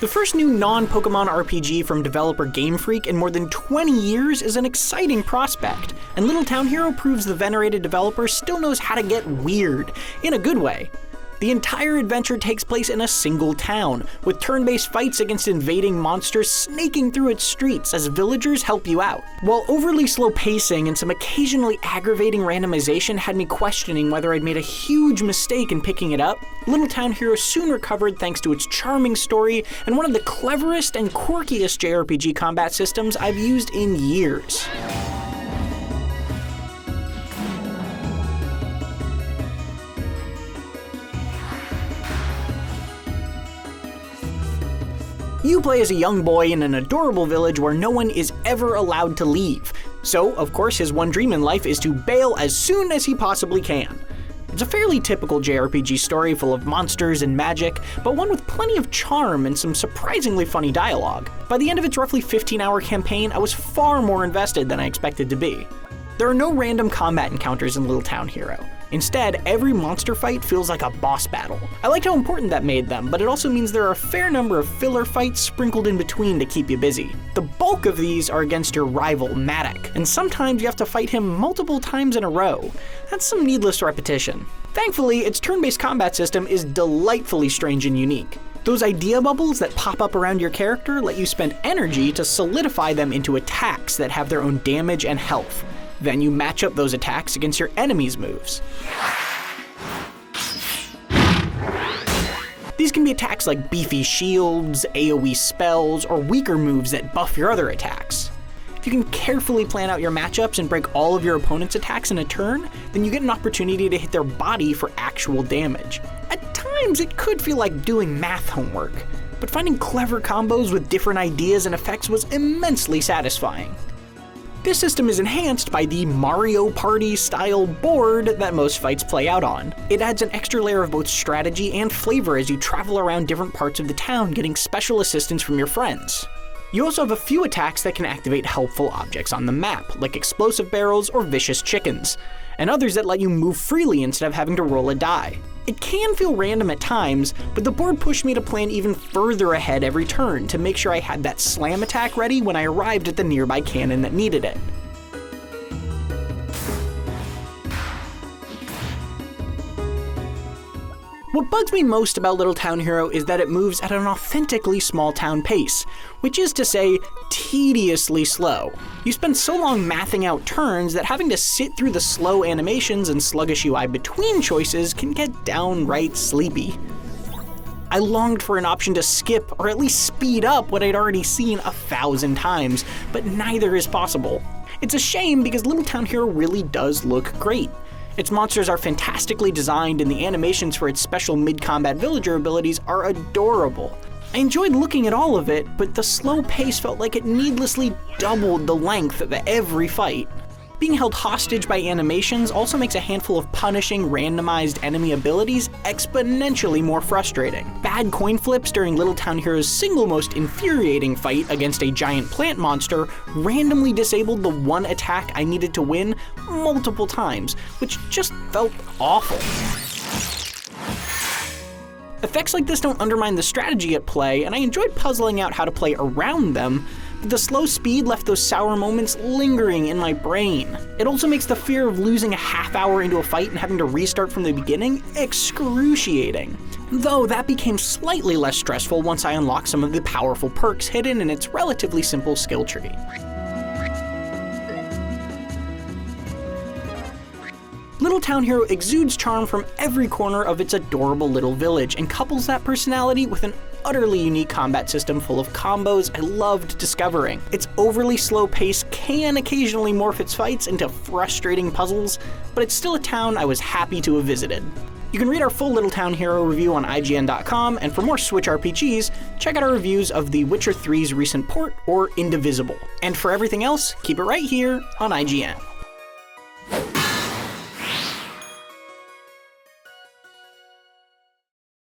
The first new non-Pokemon RPG from developer Game Freak in more than 20 years is an exciting prospect, and Little Town Hero proves the venerated developer still knows how to get weird, in a good way. The entire adventure takes place in a single town, with turn-based fights against invading monsters snaking through its streets as villagers help you out. While overly slow pacing and some occasionally aggravating randomization had me questioning whether I'd made a huge mistake in picking it up, Little Town Hero soon recovered thanks to its charming story and one of the cleverest and quirkiest JRPG combat systems I've used in years. You play as a young boy in an adorable village where no one is ever allowed to leave. So, of course, his one dream in life is to bail as soon as he possibly can. It's a fairly typical JRPG story full of monsters and magic, but one with plenty of charm and some surprisingly funny dialogue. By the end of its roughly 15-hour campaign, I was far more invested than I expected to be. There are no random combat encounters in Little Town Hero. Instead, every monster fight feels like a boss battle. I liked how important that made them, but it also means there are a fair number of filler fights sprinkled in between to keep you busy. The bulk of these are against your rival, Knack, and sometimes you have to fight him multiple times in a row. That's some needless repetition. Thankfully, its turn-based combat system is delightfully strange and unique. Those idea bubbles that pop up around your character let you spend energy to solidify them into attacks that have their own damage and health. Then you match up those attacks against your enemy's moves. These can be attacks like beefy shields, AoE spells, or weaker moves that buff your other attacks. If you can carefully plan out your matchups and break all of your opponent's attacks in a turn, then you get an opportunity to hit their body for actual damage. At times, it could feel like doing math homework, but finding clever combos with different ideas and effects was immensely satisfying. This system is enhanced by the Mario Party-style board that most fights play out on. It adds an extra layer of both strategy and flavor as you travel around different parts of the town getting special assistance from your friends. You also have a few attacks that can activate helpful objects on the map, like explosive barrels or vicious chickens, and others that let you move freely instead of having to roll a die. It can feel random at times, but the board pushed me to plan even further ahead every turn to make sure I had that slam attack ready when I arrived at the nearby cannon that needed it. What bugs me most about Little Town Hero is that it moves at an authentically small town pace, which is to say, tediously slow. You spend so long mathing out turns that having to sit through the slow animations and sluggish UI between choices can get downright sleepy. I longed for an option to skip or at least speed up what I'd already seen 1,000 times, but neither is possible. It's a shame because Little Town Hero really does look great. Its monsters are fantastically designed and the animations for its special mid-combat villager abilities are adorable. I enjoyed looking at all of it, but the slow pace felt like it needlessly doubled the length of every fight. Being held hostage by animations also makes a handful of punishing, randomized enemy abilities exponentially more frustrating. Bad coin flips during Little Town Hero's single most infuriating fight against a giant plant monster randomly disabled the one attack I needed to win multiple times, which just felt awful. Effects like this don't undermine the strategy at play, and I enjoyed puzzling out how to play around them, but the slow speed left those sour moments lingering in my brain. It also makes the fear of losing a half hour into a fight and having to restart from the beginning excruciating. Though that became slightly less stressful once I unlocked some of the powerful perks hidden in its relatively simple skill tree. Little Town Hero exudes charm from every corner of its adorable little village and couples that personality with an utterly unique combat system full of combos I loved discovering. Its overly slow pace can occasionally morph its fights into frustrating puzzles, but it's still a town I was happy to have visited. You can read our full Little Town Hero review on IGN.com, and for more Switch RPGs, check out our reviews of The Witcher 3's recent port or Indivisible. And for everything else, keep it right here on IGN.